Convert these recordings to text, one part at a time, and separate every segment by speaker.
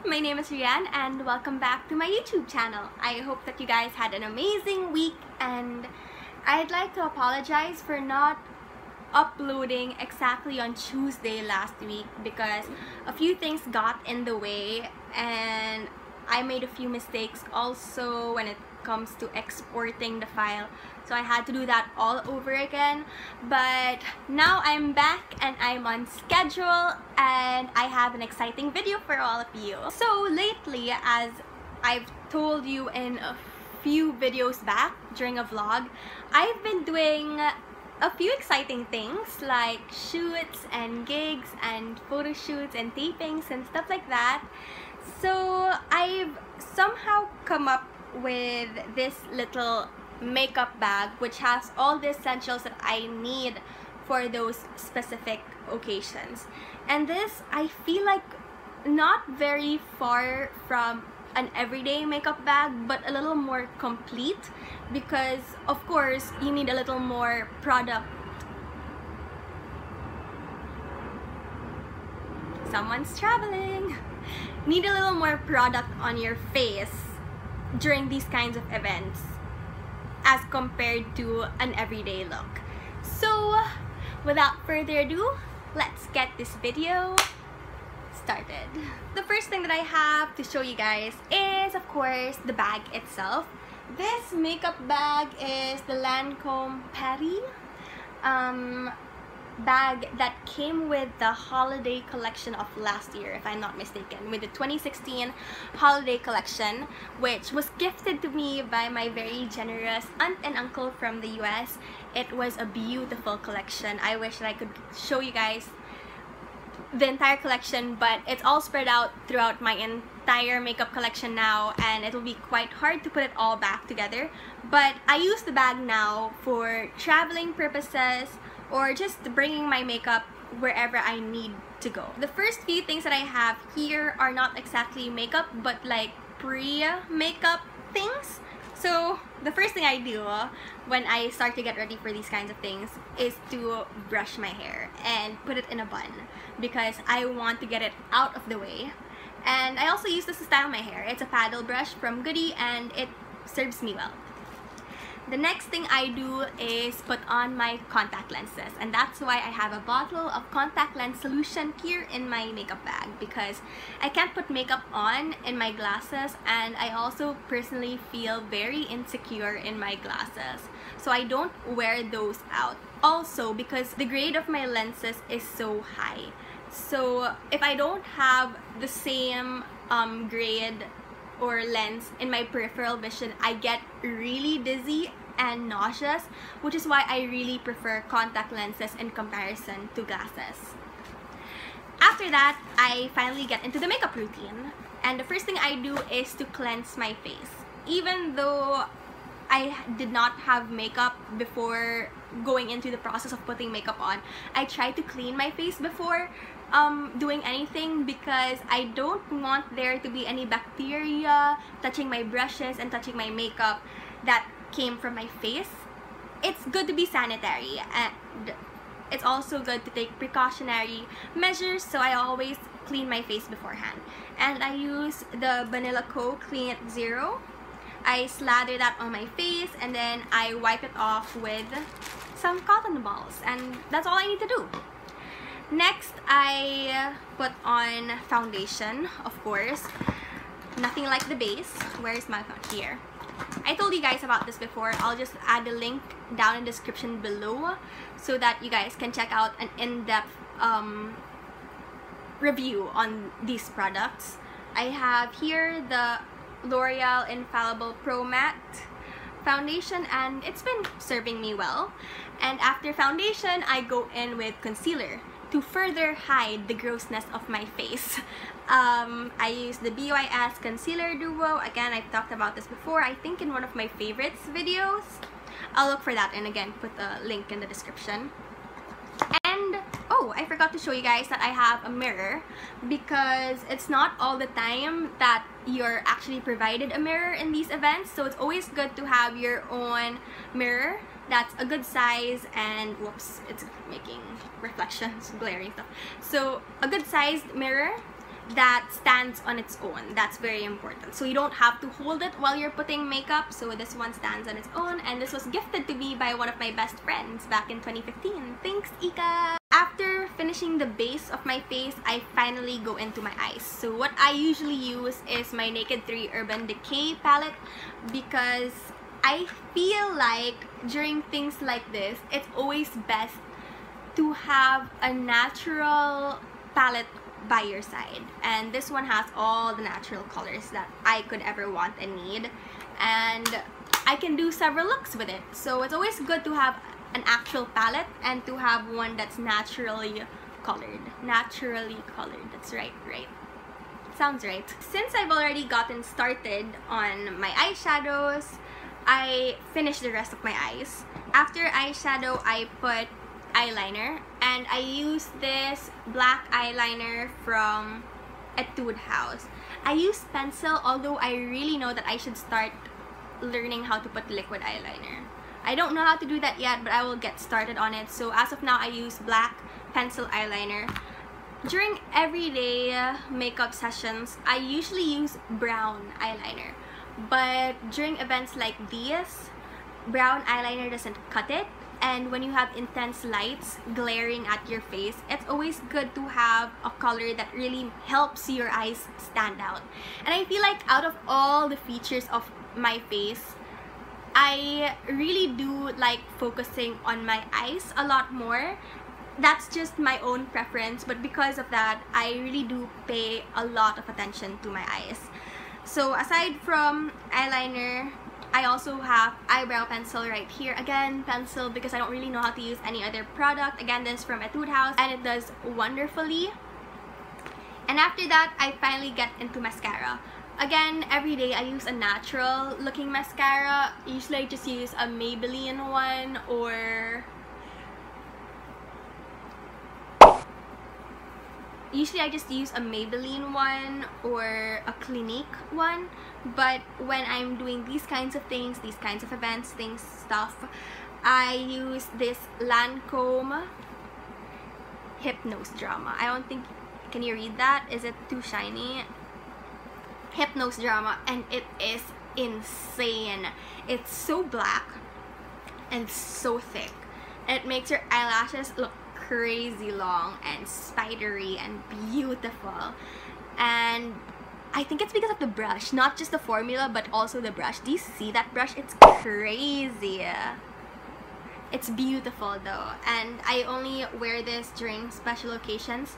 Speaker 1: my name is Rian and welcome back to my YouTube channel. I hope that you guys had an amazing week, and I'd like to apologize for not uploading exactly on Tuesday last week because a few things got in the way and I made a few mistakes also when it comes to exporting the file, so I had to do that all over again. But now I'm back and I'm on schedule and I have an exciting video for all of you. So lately, as I've told you in a few videos back during a vlog, I've been doing a few exciting things like shoots and gigs and photo shoots and tapings and stuff like that. So I've somehow come up with this little makeup bag which has all the essentials that I need for those specific occasions. And this, I feel like, not very far from an everyday makeup bag, but a little more complete because of course you need a little more product. Someone's traveling. Need a little more product on your face during these kinds of events as compared to an everyday look. So without further ado, let's get this video started. The first thing that I have to show you guys is, of course, the bag itself. This makeup bag is the Lancome Paris bag that came with the holiday collection of last year, if I'm not mistaken, with the 2016 holiday collection, which was gifted to me by my very generous aunt and uncle from the US. It was a beautiful collection. I wish that I could show you guys the entire collection, but it's all spread out throughout my entire makeup collection now, and it will be quite hard to put it all back together. But I use the bag now for traveling purposes or just bringing my makeup wherever I need to go. The first few things that I have here are not exactly makeup, but like pre-makeup things. So the first thing I do when I start to get ready for these kinds of things is to brush my hair and put it in a bun because I want to get it out of the way. And I also use this to style my hair. It's a paddle brush from Goody and it serves me well. The next thing I do is put on my contact lenses, and that's why I have a bottle of contact lens solution here in my makeup bag, because I can't put makeup on in my glasses and I also personally feel very insecure in my glasses, so I don't wear those out. Also because the grade of my lenses is so high, so if I don't have the same grade or lens in my peripheral vision, I get really dizzy and nauseous, which is why I really prefer contact lenses in comparison to glasses. After that, I finally get into the makeup routine, and the first thing I do is to cleanse my face. Even though I did not have makeup before going into the process of putting makeup on, I try to clean my face before doing anything because I don't want there to be any bacteria touching my brushes and touching my makeup that came from my face. It's good to be sanitary, and it's also good to take precautionary measures, so I always clean my face beforehand. And I use the Vanilla Co. Clean It Zero. I slather that on my face and then I wipe it off with some cotton balls, and that's all I need to do. Next, I put on foundation, of course. Nothing like the base. Where's my foundation? Here. I told you guys about this before. I'll just add a link down in the description below so that you guys can check out an in-depth review on these products. I have here the L'Oreal Infallible Pro Matte foundation, and it's been serving me well. And after foundation, I go in with concealer to further hide the grossness of my face. I use the BYS Concealer Duo. Again, I've talked about this before, I think in one of my favorites videos. I'll look for that and again put a link in the description. And oh, I forgot to show you guys that I have a mirror because it's not all the time that you're actually provided a mirror in these events, so it's always good to have your own mirror that's a good size and whoops, it's making reflections, glaring stuff. So a good sized mirror that stands on its own. That's very important. So you don't have to hold it while you're putting makeup. So this one stands on its own, and this was gifted to me by one of my best friends back in 2015. Thanks, Ika! After finishing the base of my face, I finally go into my eyes. So what I usually use is my Naked 3 Urban Decay palette, because I feel like during things like this, it's always best to have a natural palette by your side. And this one has all the natural colors that I could ever want and need. And I can do several looks with it. So it's always good to have an actual palette and to have one that's naturally colored. Naturally colored. That's right. Sounds right. Since I've already gotten started on my eyeshadows, I finished the rest of my eyes. After eyeshadow, I put eyeliner, and I use this black eyeliner from Etude house. I use pencil, although I really know that I should start learning how to put liquid eyeliner. I don't know how to do that yet, but I will get started on it. So as of now, I use black pencil eyeliner. During everyday makeup sessions, I usually use brown eyeliner. But during events like these, brown eyeliner doesn't cut it. And when you have intense lights glaring at your face, it's always good to have a color that really helps your eyes stand out. And I feel like out of all the features of my face, I really do like focusing on my eyes a lot more. That's just my own preference, but because of that, I really do pay a lot of attention to my eyes. So aside from eyeliner, I also have eyebrow pencil right here. Again, pencil because I don't really know how to use any other product. Again, this is from Etude house, and it does wonderfully. And after that, I finally get into mascara. Again, every day I use a natural looking mascara. Usually I just use a Maybelline one, or a Clinique one. But when I'm doing these kinds of things, these kinds of events, stuff, I use this Lancome Hypnose Drama. I don't think, can you read that? Is it too shiny? Hypnose Drama, and it is insane. It's so black and so thick. It makes your eyelashes look crazy long and spidery and beautiful. And I think it's because of the brush, not just the formula but also the brush. Do you see that brush? It's crazy. It's beautiful though, and I only wear this during special occasions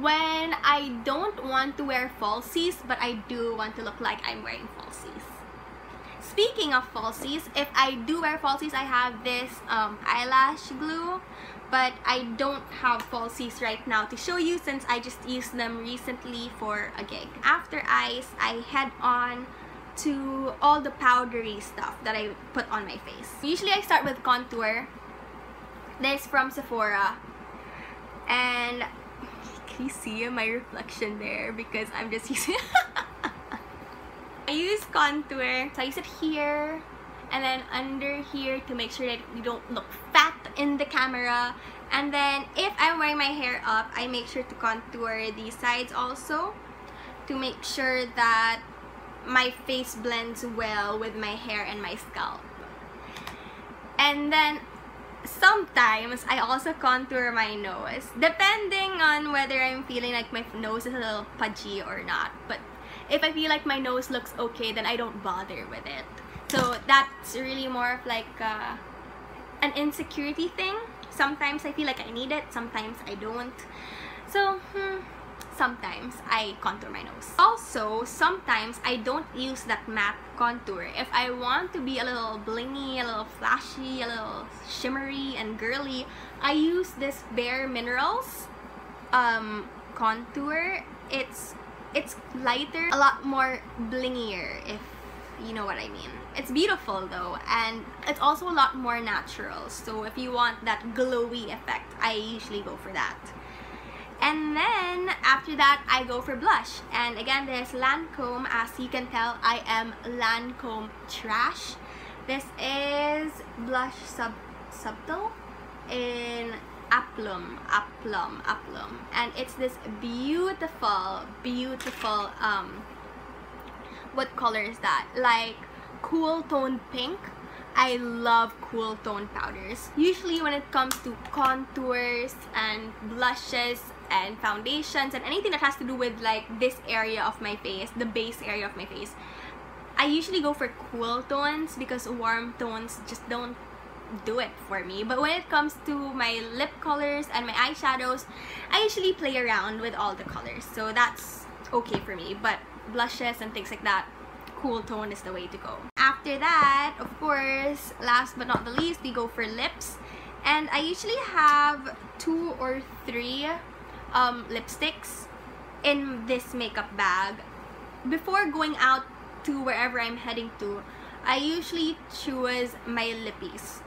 Speaker 1: when I don't want to wear falsies but I do want to look like I'm wearing falsies. Speaking of falsies, if I do wear falsies, I have this eyelash glue, but I don't have falsies right now to show you since I just used them recently for a gig. After eyes, I head on to all the powdery stuff that I put on my face. Usually I start with contour. This from Sephora, and can you see my reflection there? Because I'm just using I use contour, so I use it here and then under here to make sure that you don't look fat in the camera. And then if I'm wearing my hair up, I make sure to contour these sides also to make sure that my face blends well with my hair and my scalp. And then sometimes I also contour my nose, depending on whether I'm feeling like my nose is a little pudgy or not. But if I feel like my nose looks okay, then I don't bother with it. So that's really more of like an insecurity thing. Sometimes I feel like I need it, sometimes I don't. So sometimes I contour my nose. Also, sometimes I don't use that matte contour. If I want to be a little blingy, a little flashy, a little shimmery and girly, I use this Bare Minerals contour. It's lighter, a lot more blingier, if you know what I mean. It's beautiful though, and it's also a lot more natural. So if you want that glowy effect, I usually go for that. And then after that, I go for blush. And again, there's Lancome. As you can tell, I am Lancome trash. This is blush Subtyl in Aplum, and it's this beautiful what color is that? Like cool toned pink. I love cool tone powders. Usually when it comes to contours and blushes and foundations and anything that has to do with like this area of my face, the base area of my face, I usually go for cool tones because warm tones just don't do it for me. But when it comes to my lip colors and my eyeshadows, I usually play around with all the colors, so that's okay for me. But blushes and things like that, cool tone is the way to go. After that, of course, last but not the least, we go for lips, and I usually have 2 or 3 lipsticks in this makeup bag. Before going out to wherever I'm heading to, I usually choose my lippies.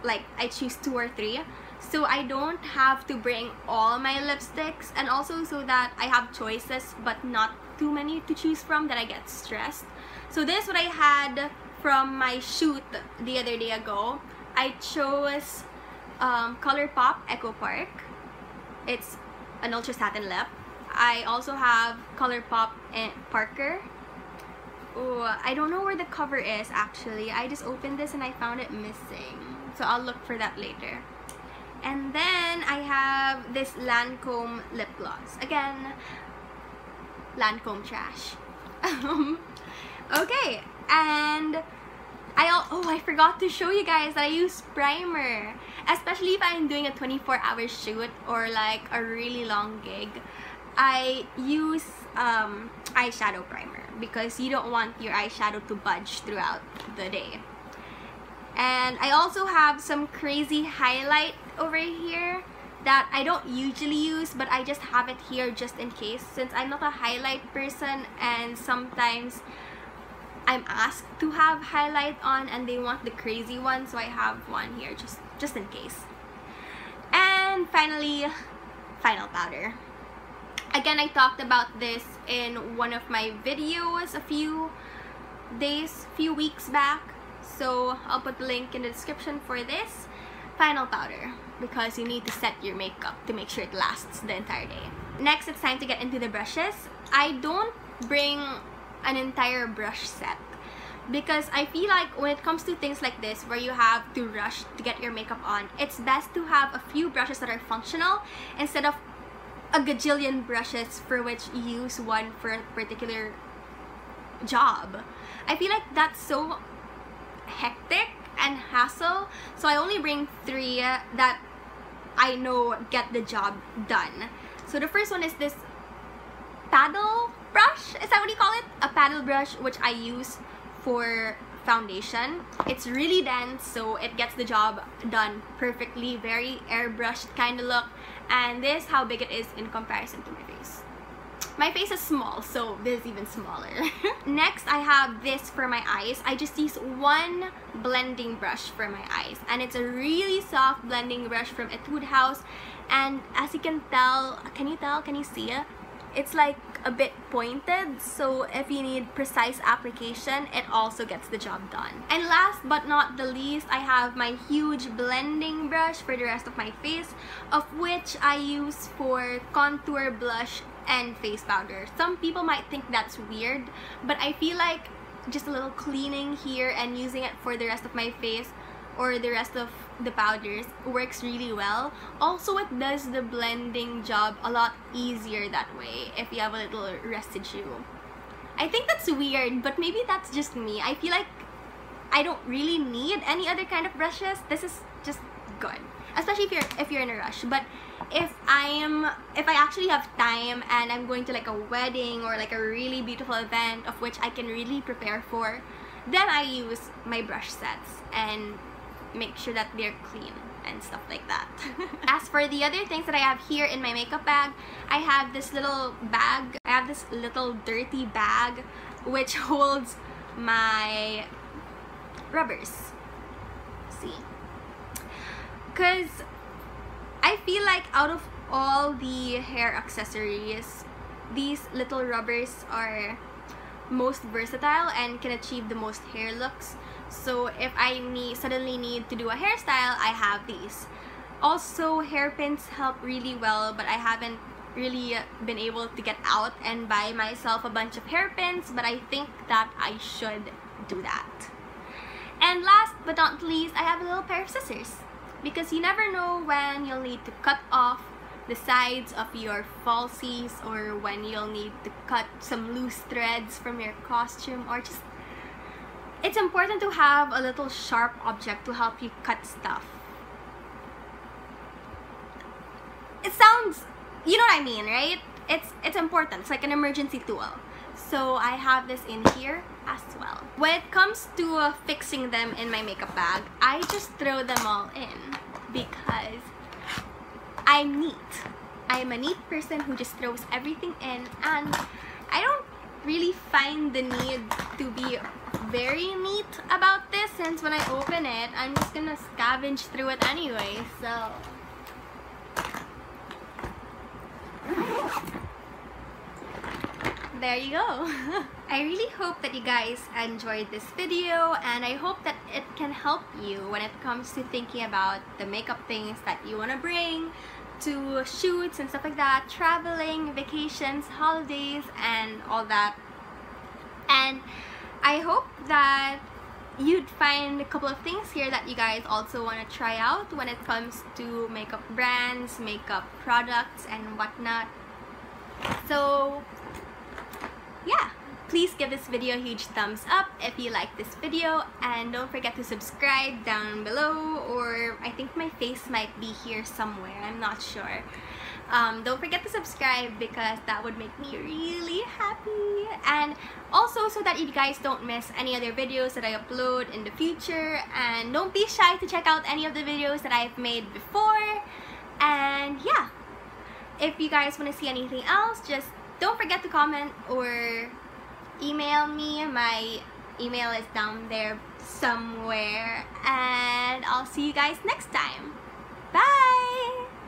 Speaker 1: Like, I choose 2 or 3, so I don't have to bring all my lipsticks, and also so that I have choices but not too many to choose from that I get stressed. So this is what I had from my shoot the other day ago. I chose ColourPop Echo Park. It's an ultra satin lip. I also have ColourPop Parker. Oh, I don't know where the cover is actually. I just opened this and I found it missing, so I'll look for that later. And then I have this Lancome Lip Gloss. Again, Lancome trash. Okay, and I forgot to show you guys that I use primer, especially if I'm doing a 24-hour shoot or like a really long gig. I use eyeshadow primer because you don't want your eyeshadow to budge throughout the day. And I also have some crazy highlight over here that I don't usually use, but I just have it here just in case, since I'm not a highlight person and sometimes I'm asked to have highlight on and they want the crazy one, so I have one here just in case. And finally, final powder. Again, I talked about this in one of my videos a few weeks back, so I'll put the link in the description for this. Final powder, because you need to set your makeup to make sure it lasts the entire day. Next, it's time to get into the brushes. I don't bring an entire brush set because I feel like when it comes to things like this where you have to rush to get your makeup on, it's best to have a few brushes that are functional instead of a gajillion brushes for which you use one for a particular job. I feel like that's so hectic and hassle, so I only bring 3 that I know get the job done. So the first one is this paddle brush. Is that what you call it? A paddle brush, which I use for foundation. It's really dense, so it gets the job done perfectly. Very airbrushed kind of look, and this is how big it is in comparison to my face. My face is small, so this is even smaller. Next, I have this for my eyes. I just use one blending brush for my eyes, and it's a really soft blending brush from Etude House. And as you can tell, can you see it? It's like a bit pointed, so if you need precise application, it also gets the job done. And last but not the least, I have my huge blending brush for the rest of my face, of which I use for contour, blush, and face powder. Some people might think that's weird, but I feel like just a little cleaning here and using it for the rest of my face or the rest of the powders works really well. Also, it does the blending job a lot easier that way if you have a little residue. I think that's weird, but maybe that's just me. I feel like I don't really need any other kind of brushes. This is just good, especially if you're in a rush. But if I actually have time and I'm going to like a wedding or like a really beautiful event of which I can really prepare for, then I use my brush sets and make sure that they're clean and stuff like that. As for the other things that I have here in my makeup bag, I have this little bag. I have this little dirty bag which holds my rubbers. See? Because I feel like out of all the hair accessories, these little rubbers are most versatile and can achieve the most hair looks. So if I suddenly need to do a hairstyle, I have these. Also, hairpins help really well, but I haven't really been able to get out and buy myself a bunch of hairpins, but I think that I should do that. And last but not least, I have a little pair of scissors, because you never know when you'll need to cut off the sides of your falsies, or when you'll need to cut some loose threads from your costume, or just it's important to have a little sharp object to help you cut stuff. It sounds, you know what I mean, right? It's important. It's like an emergency tool. So I have this in here as well. When it comes to fixing them in my makeup bag, I just throw them all in because I'm neat. I'm a neat person who just throws everything in, and I don't really find the need to be very neat about this, since when I open it, I'm just gonna scavenge through it anyway, so there you go. I really hope that you guys enjoyed this video, and I hope that it can help you when it comes to thinking about the makeup things that you want to bring to shoots and stuff like that, traveling, vacations, holidays, and all that. And I hope that you'd find a couple of things here that you guys also want to try out when it comes to makeup brands, makeup products, and whatnot. So yeah, please give this video a huge thumbs up if you like this video, and don't forget to subscribe down below, or I think my face might be here somewhere, I'm not sure. Don't forget to subscribe because that would make me really happy, and also so that you guys don't miss any other videos that I upload in the future. And don't be shy to check out any of the videos that I've made before. And yeah, if you guys want to see anything else, just don't forget to comment or email me. My email is down there somewhere, and I'll see you guys next time. Bye!